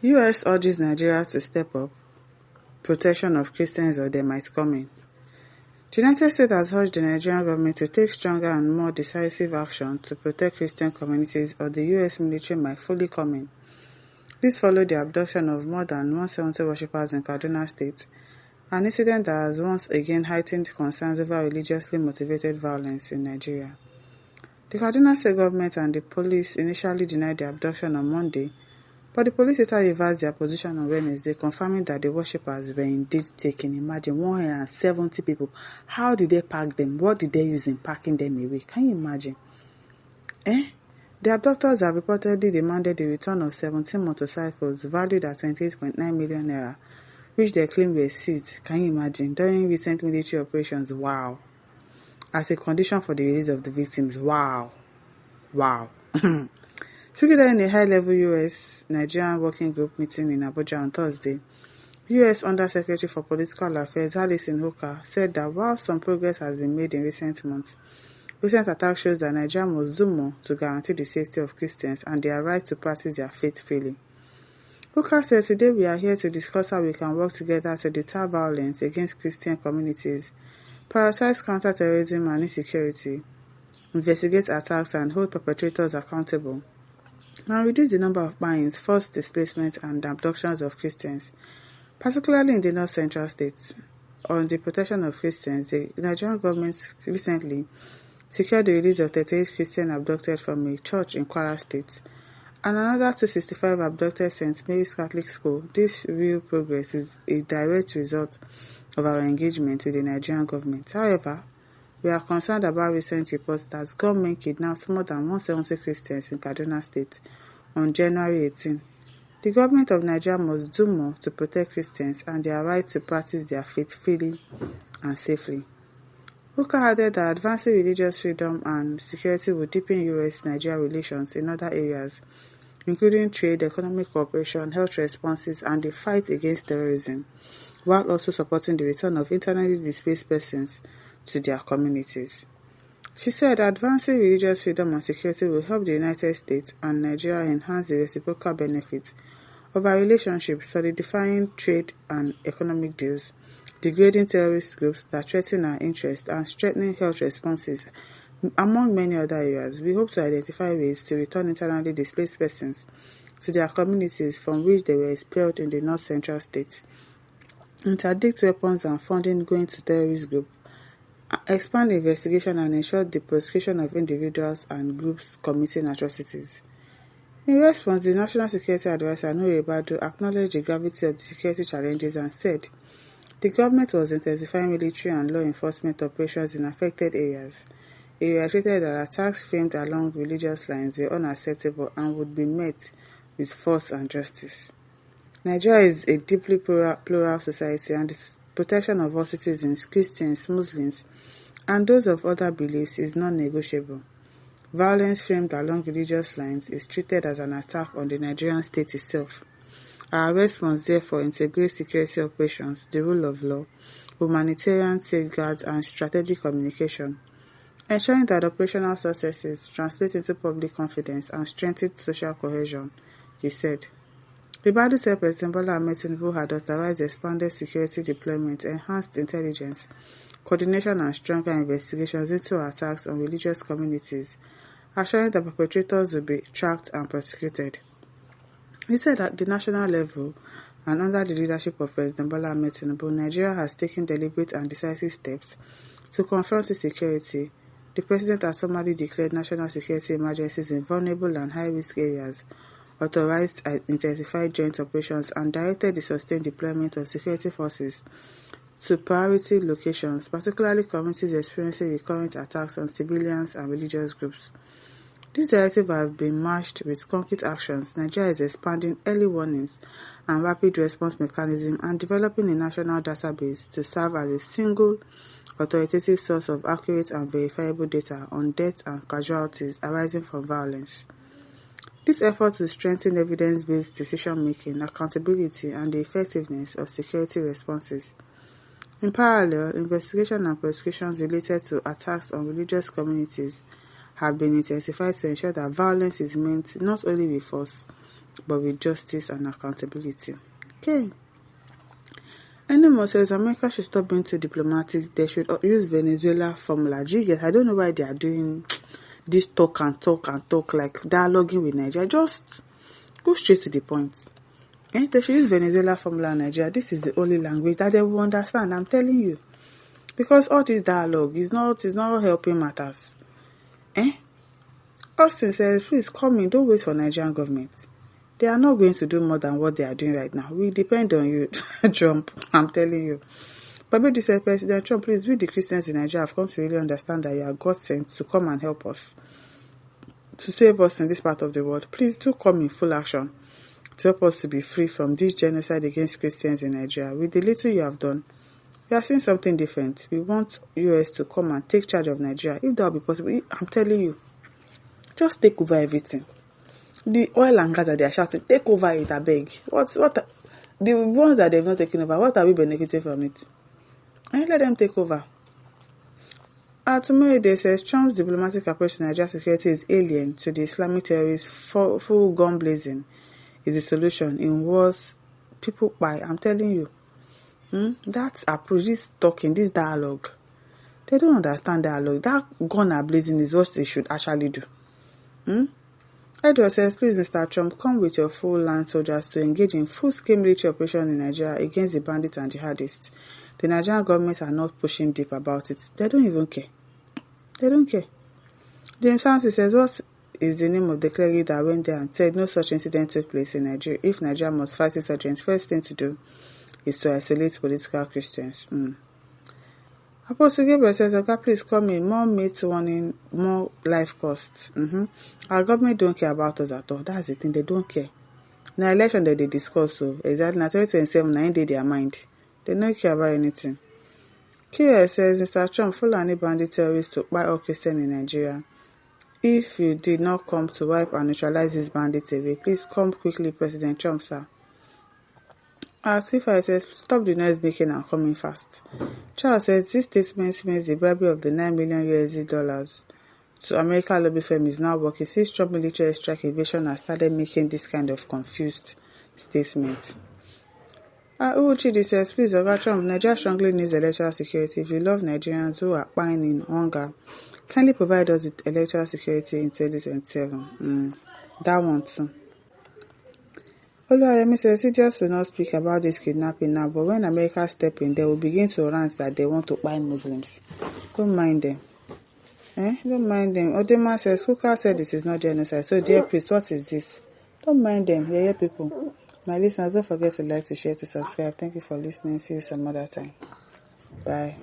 US urges Nigeria to step up protection of Christians or they might come in. The United States has urged the Nigerian government to take stronger and more decisive action to protect Christian communities or the US military might fully come in. This followed the abduction of more than 170 worshippers in Kaduna State, an incident that has once again heightened concerns over religiously motivated violence in Nigeria. The Kaduna State government and the police initially denied the abduction on Monday, but the police later reversed their position on Wednesday, confirming that the worshippers were indeed taken. Imagine 170 people. How did they pack them? What did they use in packing them away? Can you imagine? The abductors have reportedly demanded the return of 17 motorcycles valued at 28.9 million naira, which they claim were seized, can you imagine, during recent military operations. Wow. As a condition for the release of the victims. Wow. Speaking in a high-level U.S.-Nigerian working group meeting in Abuja on Thursday, U.S. Undersecretary for Political Affairs Alison Hooker said that while some progress has been made in recent months, recent attack shows that Nigeria must do more to guarantee the safety of Christians and their right to practice their faith freely. Hooker said, "Today we are here to discuss how we can work together to deter violence against Christian communities, prioritize counter-terrorism and insecurity, investigate attacks and hold perpetrators accountable, and reduce the number of buy-ins, forced displacement and abductions of Christians, particularly in the North Central states." On the protection of Christians, the Nigerian government recently secured the release of 38 Christians abducted from a church in Kwara State, and another 265 abducted St. Mary's Catholic School. This real progress is a direct result of our engagement with the Nigerian government. However, we are concerned about recent reports that gunmen kidnapped more than 170 Christians in Kaduna State on January 18. The government of Nigeria must do more to protect Christians and their right to practice their faith freely and safely. Hooker added that advancing religious freedom and security will deepen U.S.-Nigeria relations in other areas, including trade, economic cooperation, health responses, and the fight against terrorism, while also supporting the return of internally displaced persons to their communities. She said advancing religious freedom and security will help the United States and Nigeria enhance the reciprocal benefits of our relationship, solidifying trade and economic deals, degrading terrorist groups that threaten our interests, and strengthening health responses, among many other areas. We hope to identify ways to return internally displaced persons to their communities from which they were expelled in the North Central states, interdict weapons and funding going to terrorist groups, expand investigation and ensure the prosecution of individuals and groups committing atrocities. In response, the National Security Advisor Nuri Badu acknowledged the gravity of the security challenges and said the government was intensifying military and law enforcement operations in affected areas. He reiterated that attacks framed along religious lines were unacceptable and would be met with force and justice. Nigeria is a deeply plural society, and the protection of all citizens, Christians, Muslims, and those of other beliefs is non-negotiable. Violence framed along religious lines is treated as an attack on the Nigerian state itself. Our response therefore integrates security operations, the rule of law, humanitarian safeguards, and strategic communication, ensuring that operational successes translate into public confidence and strengthen social cohesion, he said. Ribadu said President Bola Ahmed Tinubu had authorized expanded security deployment, enhanced intelligence, coordination and stronger investigations into attacks on religious communities, assuring that perpetrators will be tracked and prosecuted. He said at the national level and under the leadership of President Bola Ahmed Tinubu, Nigeria has taken deliberate and decisive steps to confront insecurity. The President has formally declared national security emergencies in vulnerable and high-risk areas, authorized intensified joint operations, and directed the sustained deployment of security forces to priority locations, particularly communities experiencing recurrent attacks on civilians and religious groups. This directive has been matched with concrete actions. Nigeria is expanding early warnings and rapid response mechanism and developing a national database to serve as a single authoritative source of accurate and verifiable data on deaths and casualties arising from violence. This effort to strengthen evidence-based decision-making, accountability, and the effectiveness of security responses. In parallel, investigation and prosecutions related to attacks on religious communities have been intensified to ensure that violence is met not only with force, but with justice and accountability. Okay. Anymore says America should stop being too diplomatic. They should use Venezuela formula. Yes, I don't know why they are doing this talk and talk like dialoguing with Nigeria. Just go straight to the point. They should use Venezuela formula in Nigeria. This is the only language that they will understand. I'm telling you. Because all this dialogue is not helping matters. Austin says, please come in, don't wait for Nigerian government. They are not going to do more than what they are doing right now. We depend on you, Trump. I'm telling you. Babedi said, President Trump, please, we the Christians in Nigeria have come to really understand that you are God sent to come and help us, to save us in this part of the world. Please do come in full action to help us to be free from this genocide against Christians in Nigeria. With the little you have done, we are seeing something different. We want US to come and take charge of Nigeria. If that will be possible, I'm telling you, just take over everything. The oil and gas that they are shouting, take over it, I beg. The ones that they've not taken over, what are we benefiting from it? And let them take over. Tomorrow they says Trump's diplomatic approach to Nigeria security is alien to the Islamic terrorists. Full gun blazing is the solution in wars people buy. I'm telling you. That approach, this talking, this dialogue, they don't understand dialogue. That gun blazing is what they should actually do. Edward says, please, Mr. Trump, come with your full land soldiers to engage in full-scale military operation in Nigeria against the bandits and jihadists. The Nigerian government are not pushing deep about it. They don't even care. They don't care. James Hansen says, what is the name of the cleric that went there and said no such incident took place in Nigeria? If Nigeria must fight insurgents, first thing to do is to isolate political Christians. Apostle Gabriel says, okay, please come in. More mates warning, more life costs. Our government don't care about us at all. That's the thing, they don't care. Now election that they discuss, so exactly now 2027, 9 day their mind. They don't care about anything. QS says, Mr. Trump, Fulani bandit terrorists to buy all Christians in Nigeria. If you did not come to wipe and neutralize these bandits away, please come quickly, President Trump, sir. Sifa says, stop the noise making and coming fast. Charles says, this statement means the bribery of the $9 million USD to American lobby firm is now working since Trump military strike invasion has started making this kind of confused statements. Uchi says, please, Trump, Nigeria strongly needs electoral security. If you love Nigerians who are pining in hunger, kindly provide us with electoral security in 2027. That one too. Oluwayemi says, CDS will not speak about this kidnapping now, but when America step in, they will begin to rant that they want to buy Muslims. Don't mind them. Don't mind them. Odema says, Kuka said this is not genocide. So, dear priest, what is this? Don't mind them. Yeah, people. My listeners, don't forget to like, to share, to subscribe. Thank you for listening. See you some other time. Bye.